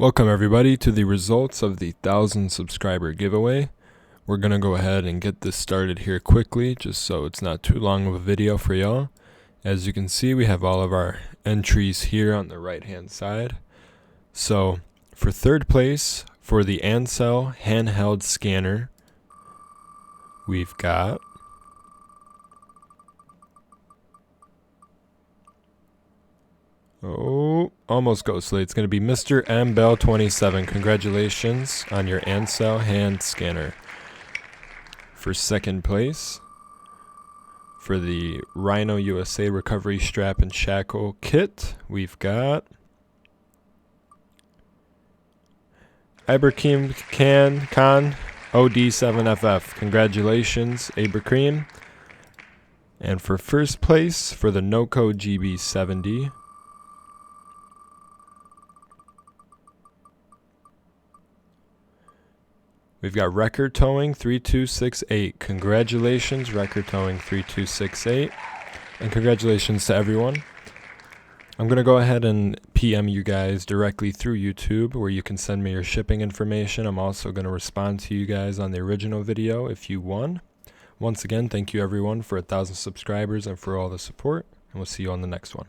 Welcome everybody to the results of the 1,000 subscriber giveaway. We're going to go ahead and get this started here quickly just so it's not too long of a video for y'all. As you can see, we have all of our entries here on the right hand side. So for third place for the ANCEL handheld scanner, we've got almost ghostly. It's going to be Mr. M. Bell 27. Congratulations on your ANCEL hand scanner. For second place, for the RHINO USA recovery strap and shackle kit, we've got Ibrahim Khan OD7FF. Congratulations, Ibrahim. And for first place, for the NOCO GB70, we've got Record Towing 3268. Congratulations, Record Towing 3268. And congratulations to everyone. I'm going to go ahead and PM you guys directly through YouTube where you can send me your shipping information. I'm also going to respond to you guys on the original video if you won. Once again, thank you everyone for 1,000 subscribers and for all the support. And we'll see you on the next one.